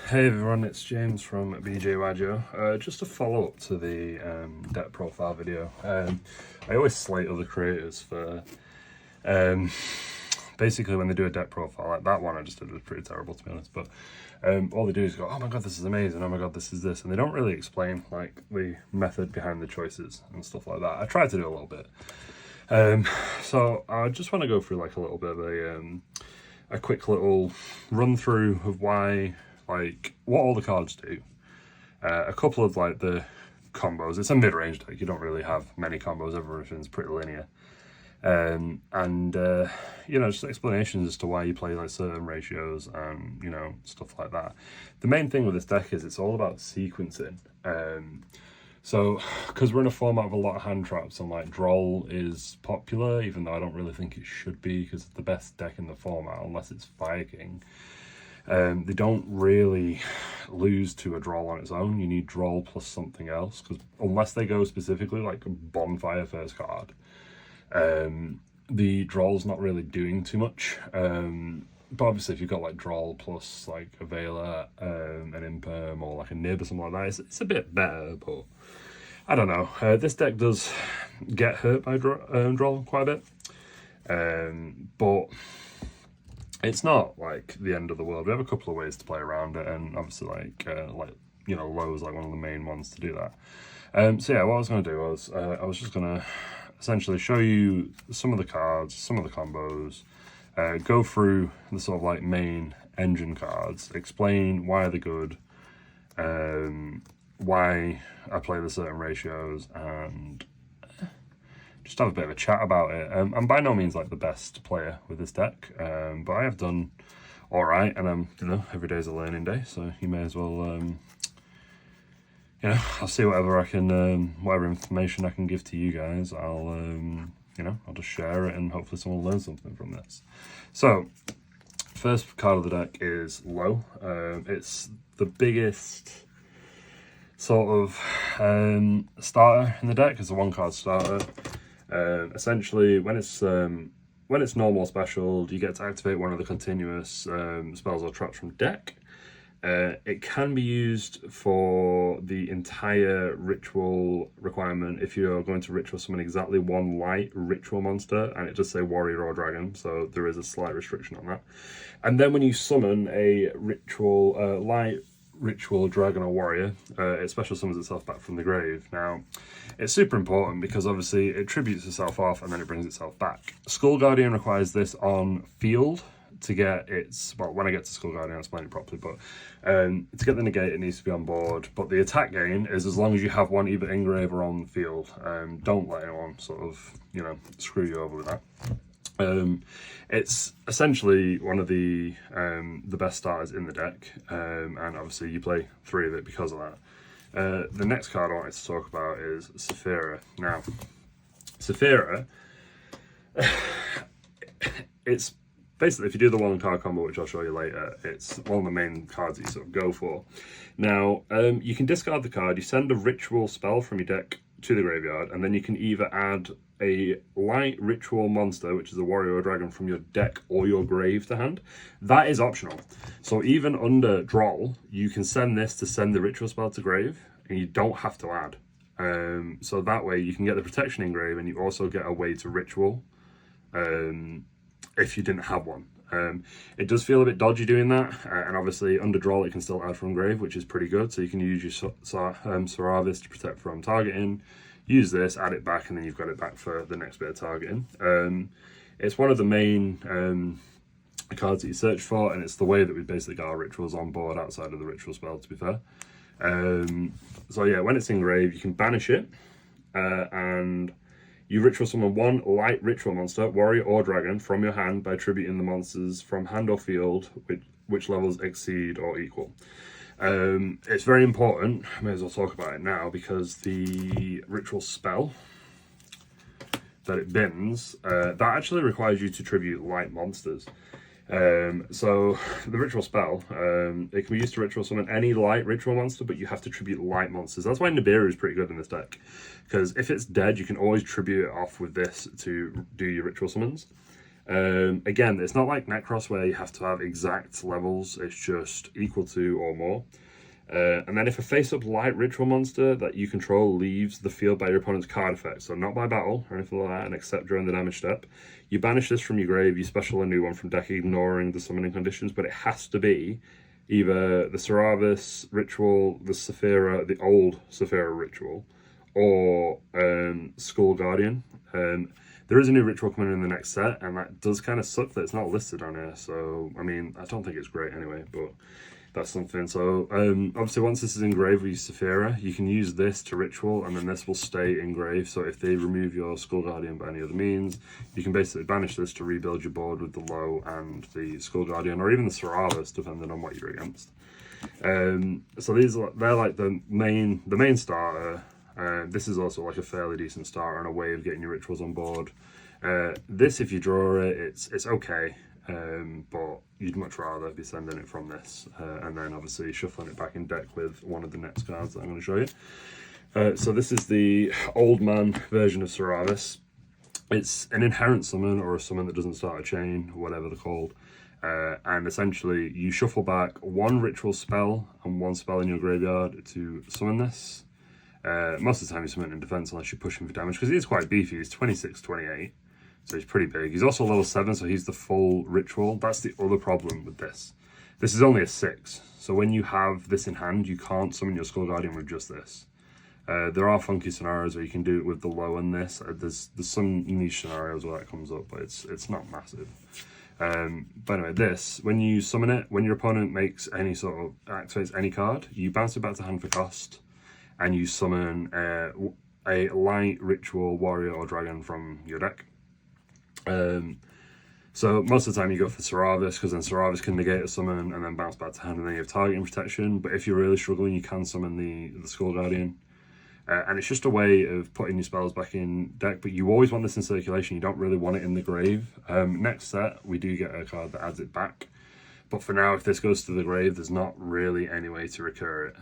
Hey everyone, it's James from BJYjo. Just a follow up to the deck profile video. I always slate other creators for basically when they do a deck profile, like that one I just did was pretty terrible to be honest, but all they do is go, oh my god, this is amazing, oh my god, this is this, and they don't really explain like the method behind the choices and stuff like that. I tried to do a little bit. So I just want to go through like a little bit of a quick little run through of why, like, what all the cards do, a couple of like the combos. It's a mid-range deck, you don't really have many combos, everything's pretty linear, and you know, just explanations as to why you play like certain ratios and, you know, stuff like that. The main thing with this deck is it's all about sequencing. So because we're in a format of a lot of hand traps, and like Droll is popular, even though I don't really think it should be, because it's the best deck in the format unless it's Fire King. They don't really lose to a Droll on its own. You need Droll plus something else, because unless they go specifically like Bonfire first card, the Droll's not really doing too much. But obviously if you've got like Droll plus like a Veiler, an Imperm, or like a Nib or something like that, it's a bit better, but I don't know. This deck does get hurt by Droll quite a bit, but it's not like the end of the world. We have a couple of ways to play around it, and obviously like you know, Low is like one of the main ones to do that. So yeah, what I was going to do was I was just going to essentially show you some of the cards, some of the combos, go through the sort of like main engine cards, explain why they're good, why I play the certain ratios, and just have a bit of a chat about it. I'm by no means like the best player with this deck, but I have done all right, and you know, every day's a learning day, so you may as well, you know, I'll see whatever I can, whatever information I can give to you guys. I'll, you know, I'll just share it, and hopefully someone will learn something from this. So, first card of the deck is Low. It's the biggest sort of starter in the deck. It's a one-card starter. Essentially, when it's normal or special, you get to activate one of the continuous spells or traps from deck. It can be used for the entire ritual requirement if you're going to ritual summon exactly one light ritual monster, and it does say warrior or dragon, so there is a slight restriction on that. And then when you summon a ritual light ritual dragon or warrior, it special summons itself back from the grave. Now, it's super important because obviously it tributes itself off and then it brings itself back. Skull Guardian requires this on field to get its, well, when I get to Skull Guardian I'll explain it properly, but to get the negate it needs to be on board. But the attack gain is as long as you have one either engrave or on the field. Don't let anyone sort of, you know, screw you over with that. It's essentially one of the best starters in the deck, and obviously you play 3 of it because of that. The next card I wanted to talk about is Saphira. Now, Saphira, it's basically, if you do the one card combo, which I'll show you later, it's one of the main cards that you sort of go for. Now, you can discard the card, you send a ritual spell from your deck to the graveyard, and then you can either add a light ritual monster, which is a warrior or dragon, from your deck or your grave to hand. That is optional. So even under Droll, you can send this to send the ritual spell to grave, and you don't have to add. So that way you can get the protection in grave, and you also get a way to ritual if you didn't have one. It does feel a bit dodgy doing that, and obviously under Droll it can still add from grave, which is pretty good. So you can use your Saravis to protect from targeting, use this, add it back, and then you've got it back for the next bit of targeting. It's one of the main cards that you search for, and it's the way that we basically got our rituals on board outside of the ritual spell, to be fair. So yeah, when it's in grave, you can banish it, and you ritual summon one light ritual monster, warrior or dragon, from your hand by attributing the monsters from hand or field which levels exceed or equal. It's very important, I may as well talk about it now, because the ritual spell that it bins, that actually requires you to tribute light monsters. So the ritual spell, it can be used to ritual summon any light ritual monster, but you have to tribute light monsters. That's why Nibiru is pretty good in this deck, because if it's dead, you can always tribute it off with this to do your ritual summons. Again, it's not like Necros where you have to have exact levels, it's just equal to or more. And then if a face-up light ritual monster that you control leaves the field by your opponent's card effect, so not by battle or anything like that, and except during the damage step, you banish this from your grave, you special a new one from deck ignoring the summoning conditions, but it has to be either the Saravis ritual, the Saphira, the old Saphira ritual, or Skull Guardian. There is a new ritual coming in the next set, and that does kind of suck that it's not listed on here, so, I mean, I don't think it's great anyway, but that's something. So, obviously, once this is engraved with Saphira, you can use this to ritual, and then this will stay engraved, so if they remove your Skull Guardian by any other means, you can basically banish this to rebuild your board with the Low and the Skull Guardian, or even the Saravis, depending on what you're against. So they're like the main starter. This is also like a fairly decent starter and a way of getting your rituals on board. This, if you draw it, it's okay, but you'd much rather be sending it from this, and then obviously shuffling it back in deck with one of the next cards that I'm going to show you. So this is the Old Man version of Saravis. It's an inherent summon, or a summon that doesn't start a chain, whatever they're called. And essentially you shuffle back one ritual spell and one spell in your graveyard to summon this. Most of the time you summon it in defense unless you're pushing for damage, because he is quite beefy. He's 26, 28, so he's pretty big. He's also level 7, so he's the full ritual. That's the other problem with this. This is only a 6, so when you have this in hand, you can't summon your Skull Guardian with just this. There are funky scenarios where you can do it with the Low and this. There's some niche scenarios where that comes up, but it's not massive. But anyway, this, when you summon it, when your opponent makes any sort of, activates any card, you bounce it back to hand for cost, and you summon a light ritual warrior or dragon from your deck. So most of the time you go for Saravis, because then Saravis can negate a summon and then bounce back to hand, and then you have targeting protection. But if you're really struggling, you can summon the Skull Guardian. And it's just a way of putting your spells back in deck, but you always want this in circulation. You don't really want it in the grave. Next set, we do get a card that adds it back. But for now, if this goes to the grave, there's not really any way to recur it.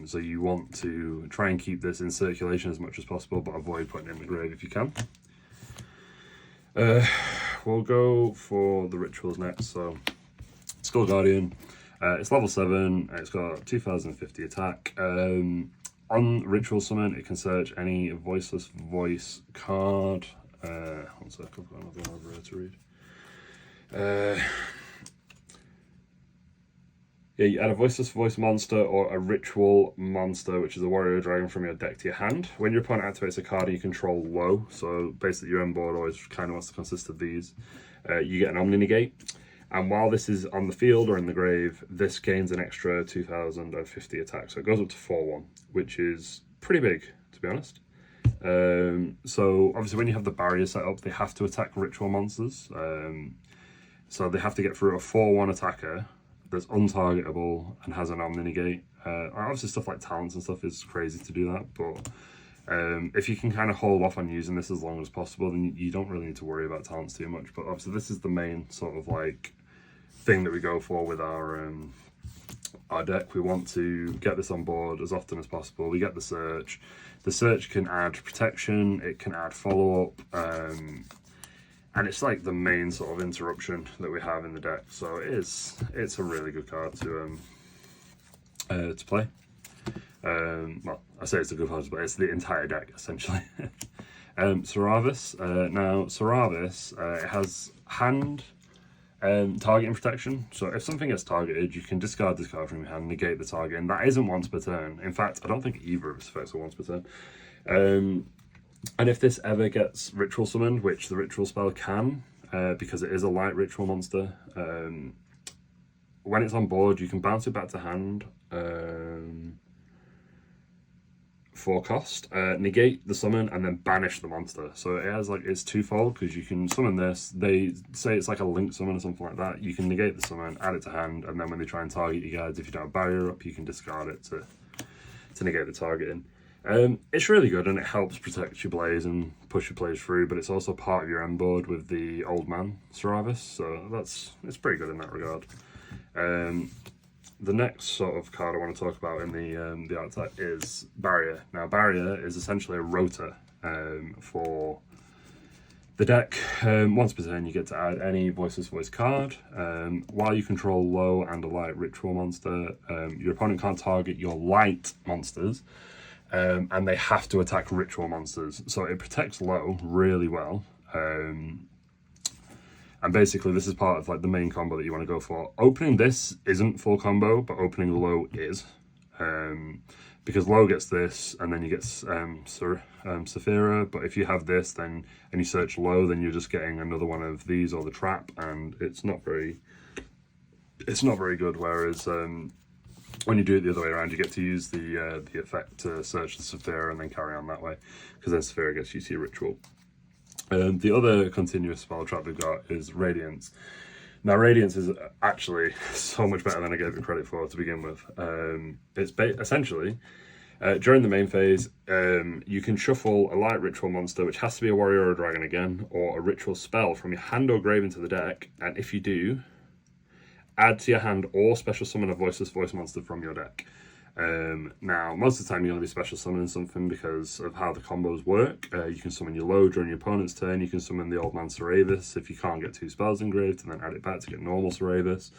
So you want to try and keep this in circulation as much as possible, but avoid putting it in the grave if you can. We'll go for the rituals next. So, Skull Guardian, it's level 7, it's got 2050 attack. On ritual summon, it can search any Voiceless Voice card. One sec, I've got another one over here to read. Yeah, you add a Voiceless Voice monster or a Ritual monster, which is a warrior dragon, from your deck to your hand. When your opponent activates a card you control Low, so basically your end board always kind of wants to consist of these, you get an Omni Negate. And while this is on the field or in the grave, this gains an extra 2050 attack. So it goes up to 4-1, which is pretty big, to be honest. So obviously when you have the barrier set up, they have to attack ritual monsters. So they have to get through a 4-1 attacker that's untargetable and has an Omni Negate. Obviously stuff like talents and stuff is crazy to do that, but if you can kind of hold off on using this as long as possible, then you don't really need to worry about talents too much. But obviously this is the main sort of like thing that we go for with our deck. We want to get this on board as often as possible. We get the search. The search can add protection, it can add follow-up, and it's like the main sort of interruption that we have in the deck. So it's a really good card to play. Well, I say it's a good card, but it's the entire deck essentially. Saravis. Now Saravis, it has hand targeting protection. So if something gets targeted, you can discard this card from your hand, negate the target, and that isn't once per turn. In fact, I don't think either of its effects are once per turn. And if this ever gets ritual summoned, which the ritual spell can, because it is a light ritual monster, when it's on board, you can bounce it back to hand for cost, negate the summon, and then banish the monster. So it has like, it's twofold, because you can summon this, they say it's like a link summon or something like that. You can negate the summon, add it to hand, and then when they try and target you guys, if you don't have barrier up, you can discard it to negate the targeting. It's really good, and it helps protect your plays and push your plays through, but it's also part of your end board with the Old Man Saravis, so it's pretty good in that regard. The next sort of card I want to talk about in the archetype is Barrier. Now, Barrier is essentially a rotor for The deck, once per turn, you get to add any Voiceless Voice card. While you control low and a light ritual monster, your opponent can't target your light monsters, and they have to attack ritual monsters. So it protects low really well. And basically, this is part of like the main combo that you want to go for. Opening this isn't full combo, but opening low is. Because low gets this, and then you get Saphira. But if you have this, then and you search low, then you're just getting another one of these or the trap, and it's not very good. Whereas when you do it the other way around, you get to use the effect to search the Saphira and then carry on that way, because then Saphira gets you to your ritual. The other continuous spell trap we've got is Radiance. Now, Radiance is actually so much better than I gave it credit for to begin with. It's essentially, during the main phase, you can shuffle a light ritual monster, which has to be a warrior or a dragon again, or a ritual spell from your hand or grave into the deck, and if you do, add to your hand or special summon a Voiceless Voice monster from your deck. Now, most of the time you're going to be special summoning something because of how the combos work. You can summon your low during your opponent's turn. You can summon the Old Man Saravis if you can't get 2 spells engraved, and then add it back to get normal Saravis.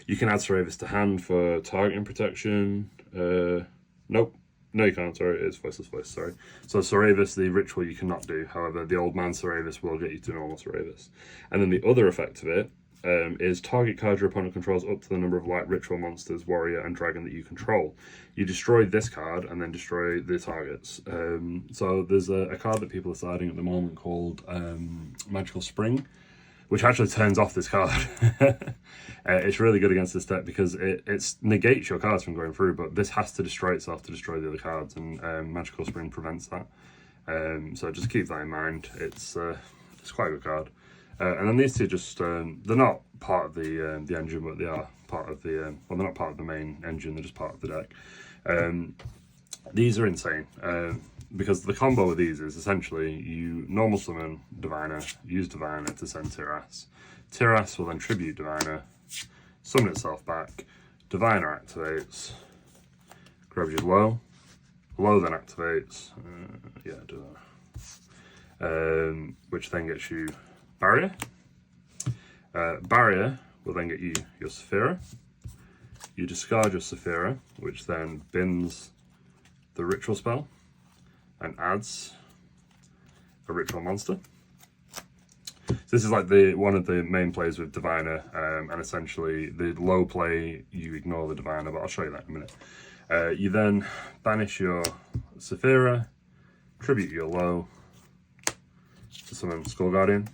You can add Saravis to hand for targeting protection. Nope. No, you can't. Sorry, it's Voiceless Voice. Sorry. So Saravis, the ritual, you cannot do. However, the Old Man Saravis will get you to normal Saravis. And then the other effect of it is target card your opponent controls up to the number of light ritual monsters, warrior, and dragon that you control. You destroy this card and then destroy the targets. So there's a card that people are siding at the moment called Magical Spring, which actually turns off this card. It's really good against this deck because it negates your cards from going through, but this has to destroy itself to destroy the other cards, and Magical Spring prevents that. So just keep that in mind. It's quite a good card. And then these two just, they're not part of the engine, but they are part of the, well, they're not part of the main engine, they're just part of the deck. These are insane, because the combo with these is essentially you normal summon Diviner, use Diviner to send Tiras. Tiras will then tribute Diviner, summon itself back, Diviner activates, grabs your low, low then activates, yeah, do that, which then gets you Barrier. Barrier will then get you your Saphira. You discard your Saphira, which then bins the ritual spell and adds a ritual monster. So this is like one of the main plays with Diviner, and essentially the low play, you ignore the Diviner, but I'll show you that in a minute. You then banish your Saphira, tribute your low to summon Skull Guardian.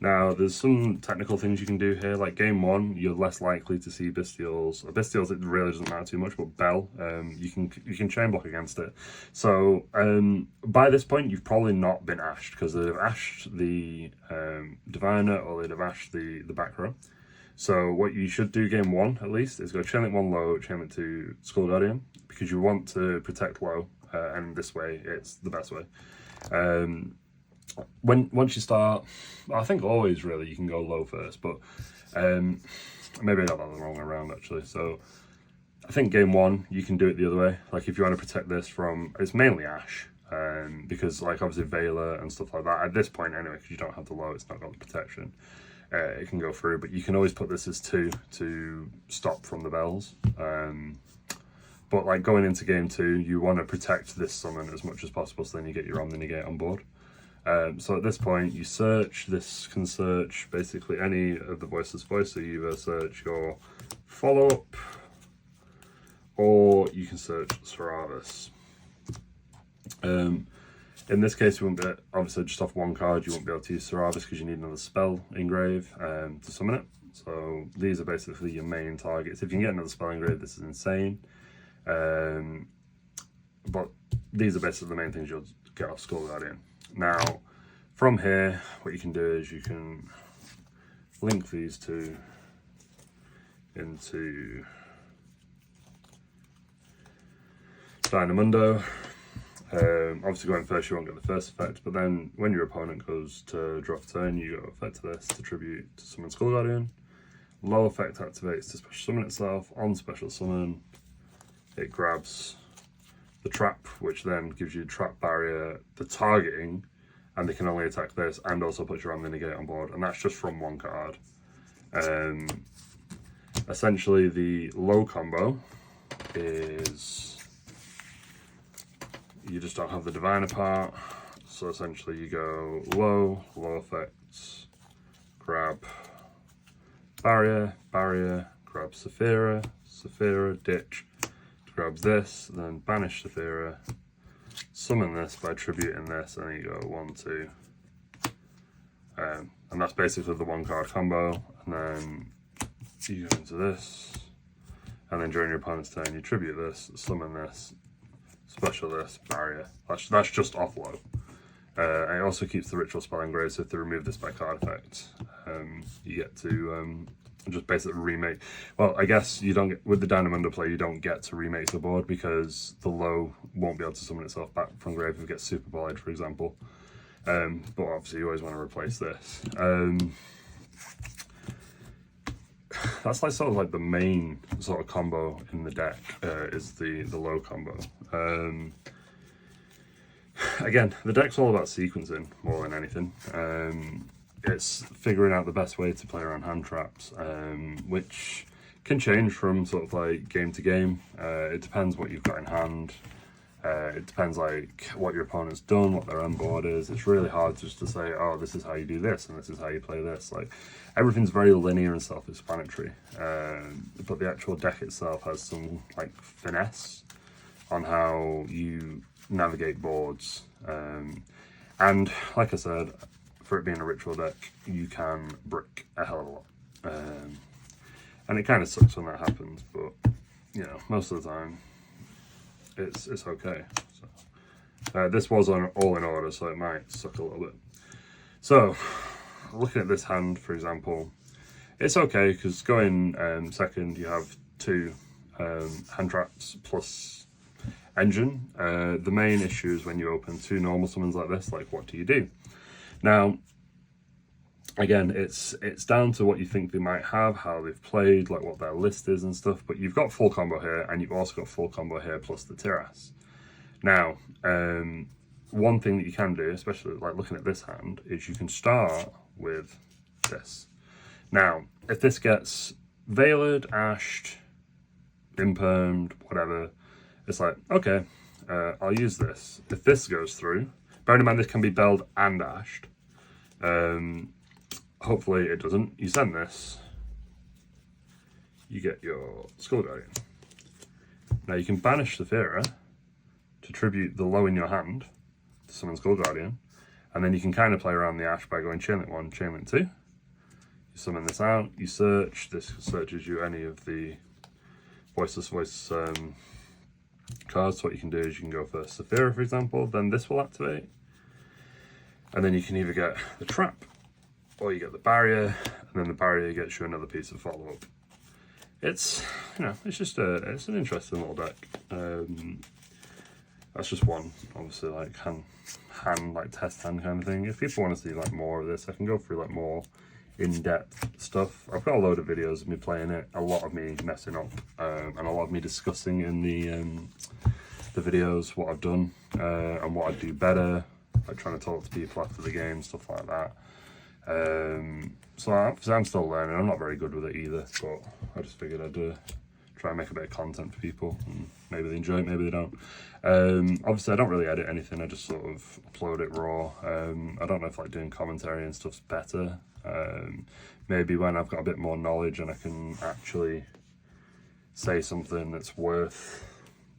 Now, there's some technical things you can do here, like game 1, you're less likely to see Bestials. Bestials, it really doesn't matter too much, but Bell, you can chain block against it. So, by this point, you've probably not been ashed, because they'd have ashed the Diviner, or they'd have ashed the back row. So, what you should do game 1, at least, is go chain it 1 low, chain it to Skull Guardian, because you want to protect low, and this way, it's the best way. Once you start, I think always really you can go low first, but maybe I got that the wrong way around actually. So I think game 1 you can do it the other way. Like if you want to protect this from, it's mainly Ash, because like obviously Veiler and stuff like that at this point anyway, because you don't have the low, it's not got the protection. It can go through, but you can always put this as 2 to stop from the bells. But like going into game 2, you want to protect this summon as much as possible, so then you get your Omni-Negate on board. So at this point, you search, this can search basically any of the Voiceless Voice, so you either search your follow-up, or you can search Saravis. In this case, you won't be, obviously just off 1 card, you won't be able to use Saravis because you need another spell engrave to summon it. So these are basically your main targets. If you can get another spell engrave, this is insane. But these are basically the main things you'll get off Skull Guardian. Now, from here, what you can do is you can link these two into Dynamundo. Obviously going first you won't get the first effect, but then when your opponent goes to draw a turn, you go effect to this to tribute to summon Skull Guardian. Low effect activates to special summon itself. On special summon, it grabs the trap, which then gives you trap barrier, the targeting, and they can only attack this and also put your Omni-Negate on board, and that's just from one card. Essentially, the low combo is you just don't have the Diviner part, so essentially you go low effects, grab Barrier, grab Saphira, ditch, grab this, then banish Saphira, summon this by tributing this, and then you go 1, 2. And that's basically the one card combo, and then you go into this, and then during your opponent's turn you tribute this, summon this, special this, barrier. That's just off low. And it also keeps the ritual spell engraved, so if they remove this by card effect, you get to just basically remake. Well, I guess you don't get, with the Dynamundo play, you don't get to remake the board because the low won't be able to summon itself back from grave if it gets super volleyed, for example. But obviously you always want to replace this. That's like sort of like the main sort of combo in the deck, is the low combo. Again, the deck's all about sequencing more than anything. It's figuring out the best way to play around hand traps, which can change from sort of like game to game. It depends what you've got in hand. It depends like what your opponent's done, what their end board is. It's really hard just to say, oh, this is how you do this and this is how you play this. Like, everything's very linear and self-explanatory, but the actual deck itself has some like finesse on how you navigate boards. And like I said, for it being a ritual deck, you can brick a hell of a lot. And it kind of sucks when that happens, but you know, most of the time it's okay. So this was all in order, so it might suck a little bit. So looking at this hand, for example, it's okay because going second, you have 2 hand traps plus engine. The main issue is when you open 2 normal summons like this, like what do you do? Now, again, it's down to what you think they might have, how they've played, like what their list is and stuff, but you've got full combo here, and you've also got full combo here plus the Tiras. Now, one thing that you can do, especially like looking at this hand, is you can start with this. Now, if this gets veiled, ashed, impermed, whatever, it's like, okay, I'll use this. If this goes through, bearing in mind this can be belled and ashed, hopefully it doesn't. You send this, you get your Skull Guardian. Now you can banish Saphira to tribute the low in your hand to summon Skull Guardian, and then you can kind of play around the ash by going Chainlink 1, Chainlink 2. You summon this out, you search, this searches you any of the Voiceless Voice cards. So what you can do is you can go for Saphira, for example, then this will activate, and then you can either get the trap or you get the barrier, and then the barrier gets you another piece of follow-up. It's, you know, it's just it's an interesting little deck. That's just one, obviously, like hand like test hand kind of thing. If people want to see like more of this, I can go through like more in-depth stuff. I've got a load of videos of me playing it, a lot of me messing up, and a lot of me discussing in the videos what I've done and what I'd do better, like trying to talk to people after the game, stuff like that. So I'm still learning. I'm not very good with it either, but I just figured I'd try and make a bit of content for people, and maybe they enjoy it, maybe they don't. Obviously I don't really edit anything, I just sort of upload it raw. I don't know if like doing commentary and stuff's better. Maybe when I've got a bit more knowledge and I can actually say something that's worth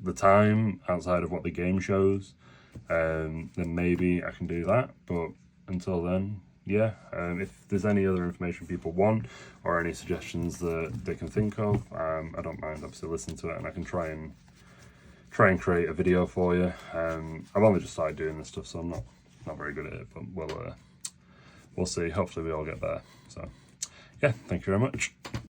the time outside of what the game shows, then maybe I can do that. But until then, yeah, if there's any other information people want or any suggestions that they can think of, I don't mind obviously listening to it, and I can try and create a video for you. I've only just started doing this stuff, so I'm not very good at it, but we'll see. Hopefully we all get there. So yeah, thank you very much.